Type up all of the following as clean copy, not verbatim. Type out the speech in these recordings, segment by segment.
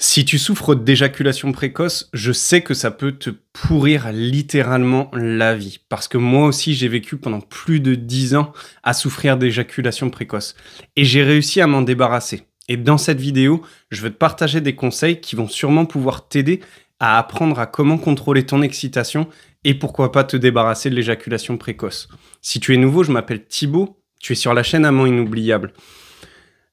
Si tu souffres d'éjaculation précoce, je sais que ça peut te pourrir littéralement la vie. Parce que moi aussi, j'ai vécu pendant plus de 10 ans à souffrir d'éjaculation précoce. Et j'ai réussi à m'en débarrasser. Et dans cette vidéo, je veux te partager des conseils qui vont sûrement pouvoir t'aider à apprendre à comment contrôler ton excitation et pourquoi pas te débarrasser de l'éjaculation précoce. Si tu es nouveau, je m'appelle Thibaut, tu es sur la chaîne Amant Inoubliable.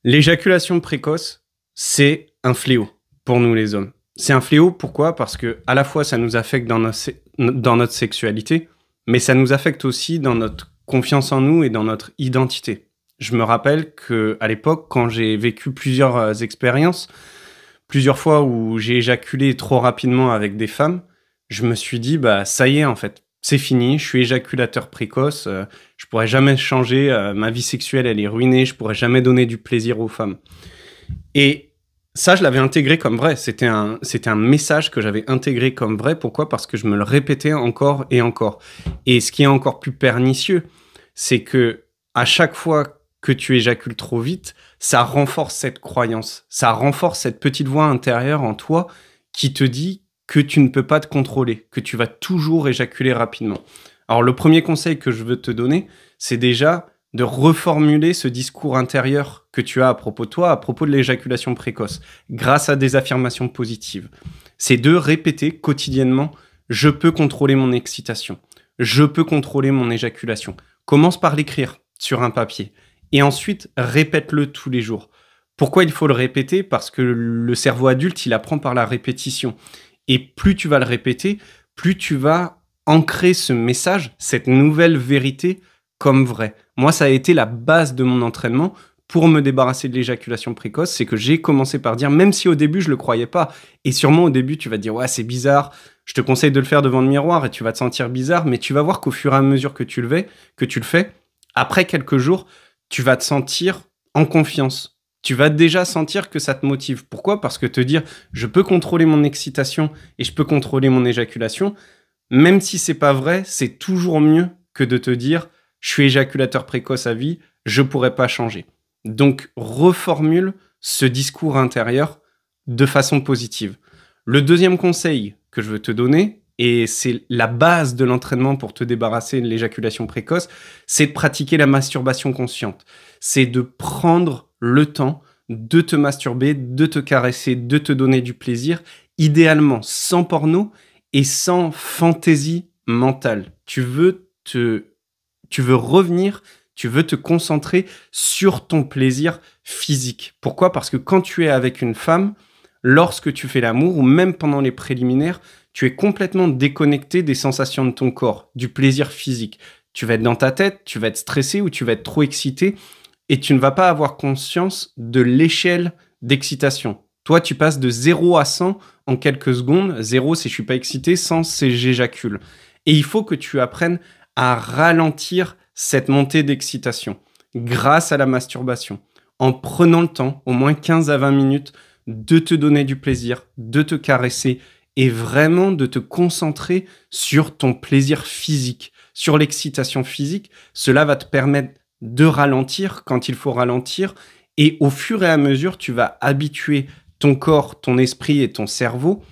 L'éjaculation précoce, c'est un fléau pour nous les hommes. C'est un fléau, pourquoi? Parce que à la fois ça nous affecte dans notre sexualité, mais ça nous affecte aussi dans notre confiance en nous et dans notre identité. Je me rappelle qu'à l'époque, quand j'ai vécu plusieurs expériences, plusieurs fois où j'ai éjaculé trop rapidement avec des femmes, je me suis dit, bah ça y est en fait, c'est fini, je suis éjaculateur précoce, je pourrais jamais changer, ma vie sexuelle elle est ruinée, je pourrais jamais donner du plaisir aux femmes. Et ça, je l'avais intégré comme vrai. C'était un message que j'avais intégré comme vrai. Pourquoi? Parce que je me le répétais encore et encore. Et ce qui est encore plus pernicieux, c'est que à chaque fois que tu éjacules trop vite, ça renforce cette croyance. Ça renforce cette petite voix intérieure en toi qui te dit que tu ne peux pas te contrôler, que tu vas toujours éjaculer rapidement. Alors, le premier conseil que je veux te donner, c'est déjà de reformuler ce discours intérieur que tu as à propos de toi, à propos de l'éjaculation précoce, grâce à des affirmations positives. C'est de répéter quotidiennement « Je peux contrôler mon excitation. Je peux contrôler mon éjaculation. » Commence par l'écrire sur un papier et ensuite répète-le tous les jours. Pourquoi il faut le répéter? Parce que le cerveau adulte, il apprend par la répétition. Et plus tu vas le répéter, plus tu vas ancrer ce message, cette nouvelle vérité comme vrai. Moi, ça a été la base de mon entraînement pour me débarrasser de l'éjaculation précoce, c'est que j'ai commencé par dire, même si au début je le croyais pas, et sûrement au début tu vas te dire ouais c'est bizarre, je te conseille de le faire devant le miroir et tu vas te sentir bizarre, mais tu vas voir qu'au fur et à mesure que tu le fais, après quelques jours, tu vas te sentir en confiance. Tu vas déjà sentir que ça te motive. Pourquoi? Parce que te dire je peux contrôler mon excitation et je peux contrôler mon éjaculation, même si c'est pas vrai, c'est toujours mieux que de te dire je suis éjaculateur précoce à vie, je pourrais pas changer. Donc, reformule ce discours intérieur de façon positive. Le deuxième conseil que je veux te donner, et c'est la base de l'entraînement pour te débarrasser de l'éjaculation précoce, c'est de pratiquer la masturbation consciente. C'est de prendre le temps de te masturber, de te caresser, de te donner du plaisir, idéalement sans porno et sans fantaisie mentale. Tu veux revenir, tu veux te concentrer sur ton plaisir physique. Pourquoi? Parce que quand tu es avec une femme, lorsque tu fais l'amour ou même pendant les préliminaires, tu es complètement déconnecté des sensations de ton corps, du plaisir physique. Tu vas être dans ta tête, tu vas être stressé ou tu vas être trop excité et tu ne vas pas avoir conscience de l'échelle d'excitation. Toi, tu passes de 0 à 100 en quelques secondes. 0, c'est je suis pas excité, 100, c'est j'éjacule. Et il faut que tu apprennes à ralentir cette montée d'excitation grâce à la masturbation, en prenant le temps, au moins 15 à 20 minutes, de te donner du plaisir, de te caresser et vraiment de te concentrer sur ton plaisir physique, sur l'excitation physique. Cela va te permettre de ralentir quand il faut ralentir et au fur et à mesure, tu vas habituer ton corps, ton esprit et ton cerveau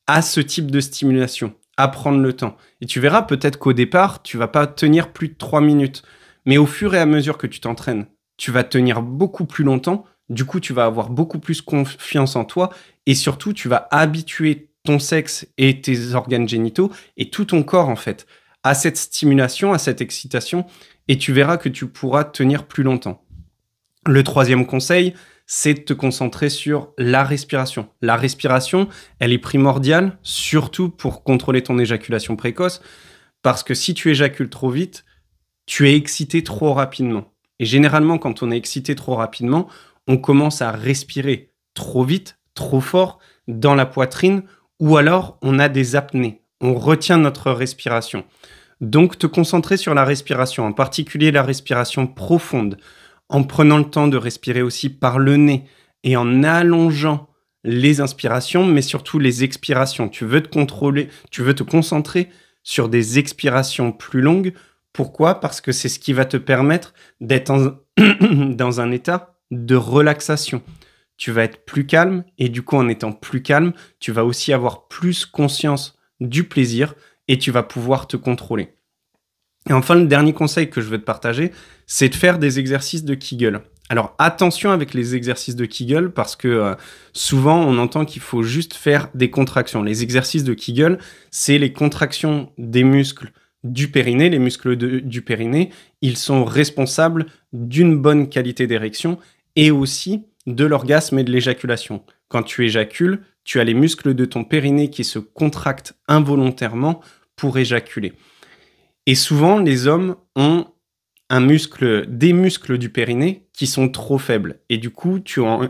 à ce type de stimulation, à prendre le temps. Et tu verras peut-être qu'au départ, tu vas pas tenir plus de 3 minutes. Mais au fur et à mesure que tu t'entraînes, tu vas tenir beaucoup plus longtemps. Du coup, tu vas avoir beaucoup plus confiance en toi. Et surtout, tu vas habituer ton sexe et tes organes génitaux et tout ton corps, en fait, à cette stimulation, à cette excitation. Et tu verras que tu pourras tenir plus longtemps. Le troisième conseil, c'est de te concentrer sur la respiration. La respiration, elle est primordiale, surtout pour contrôler ton éjaculation précoce, parce que si tu éjacules trop vite, tu es excité trop rapidement. Et généralement, quand on est excité trop rapidement, on commence à respirer trop vite, trop fort, dans la poitrine, ou alors on a des apnées. On retient notre respiration. Donc, te concentrer sur la respiration, en particulier la respiration profonde, en prenant le temps de respirer aussi par le nez et en allongeant les inspirations, mais surtout les expirations. Tu veux te concentrer sur des expirations plus longues. Pourquoi? Parce que c'est ce qui va te permettre d'être dans un état de relaxation. tu vas être plus calme et du coup, en étant plus calme, tu vas aussi avoir plus conscience du plaisir et tu vas pouvoir te contrôler. Et enfin, le dernier conseil que je veux te partager, c'est de faire des exercices de Kegel. Alors attention avec les exercices de Kegel parce que souvent on entend qu'il faut juste faire des contractions. Les exercices de Kegel, c'est les contractions des muscles du périnée. Les muscles du périnée, ils sont responsables d'une bonne qualité d'érection et aussi de l'orgasme et de l'éjaculation. Quand tu éjacules, tu as les muscles de ton périnée qui se contractent involontairement pour éjaculer. Et souvent, les hommes ont des muscles du périnée qui sont trop faibles. Et du coup,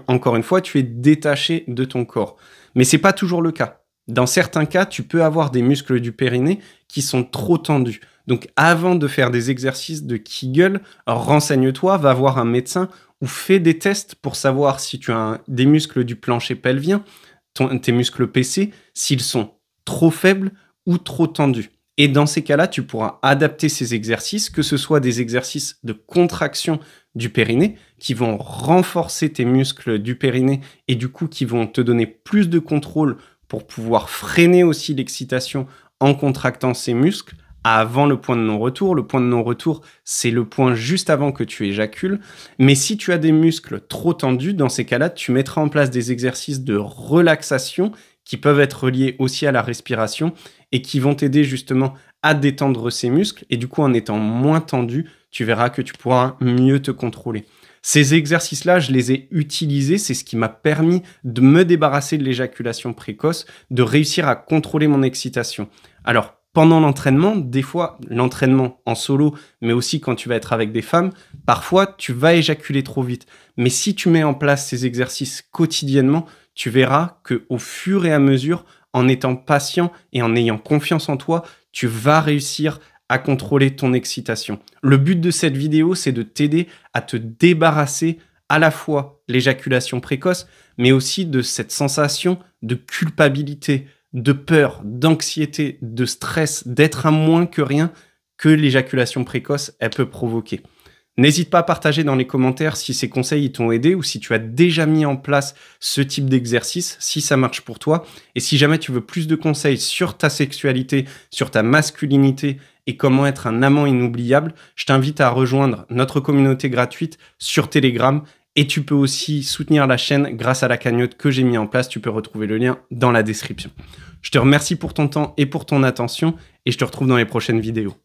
encore une fois, tu es détaché de ton corps. Mais c'est pas toujours le cas. Dans certains cas, tu peux avoir des muscles du périnée qui sont trop tendus. Donc, avant de faire des exercices de Kegel, renseigne-toi, va voir un médecin ou fais des tests pour savoir si tu as des muscles du plancher pelvien, tes muscles PC, s'ils sont trop faibles ou trop tendus. Et dans ces cas-là, tu pourras adapter ces exercices, que ce soit des exercices de contraction du périnée qui vont renforcer tes muscles du périnée et du coup qui vont te donner plus de contrôle pour pouvoir freiner aussi l'excitation en contractant ces muscles avant le point de non-retour. Le point de non-retour, c'est le point juste avant que tu éjacules. Mais si tu as des muscles trop tendus, dans ces cas-là, tu mettras en place des exercices de relaxation qui peuvent être liés aussi à la respiration et qui vont t'aider justement à détendre ces muscles. Et du coup, en étant moins tendu, tu verras que tu pourras mieux te contrôler. Ces exercices-là, je les ai utilisés. C'est ce qui m'a permis de me débarrasser de l'éjaculation précoce, de réussir à contrôler mon excitation. Alors, pendant l'entraînement, des fois, l'entraînement en solo, mais aussi quand tu vas être avec des femmes, parfois, tu vas éjaculer trop vite. Mais si tu mets en place ces exercices quotidiennement, tu verras qu'au fur et à mesure, en étant patient et en ayant confiance en toi, tu vas réussir à contrôler ton excitation. Le but de cette vidéo, c'est de t'aider à te débarrasser à la fois l'éjaculation précoce, mais aussi de cette sensation de culpabilité, de peur, d'anxiété, de stress, d'être un moins que rien que l'éjaculation précoce, elle peut provoquer. N'hésite pas à partager dans les commentaires si ces conseils t'ont aidé ou si tu as déjà mis en place ce type d'exercice, si ça marche pour toi. Et si jamais tu veux plus de conseils sur ta sexualité, sur ta masculinité et comment être un amant inoubliable, je t'invite à rejoindre notre communauté gratuite sur Telegram. Et tu peux aussi soutenir la chaîne grâce à la cagnotte que j'ai mis en place. Tu peux retrouver le lien dans la description. Je te remercie pour ton temps et pour ton attention et je te retrouve dans les prochaines vidéos.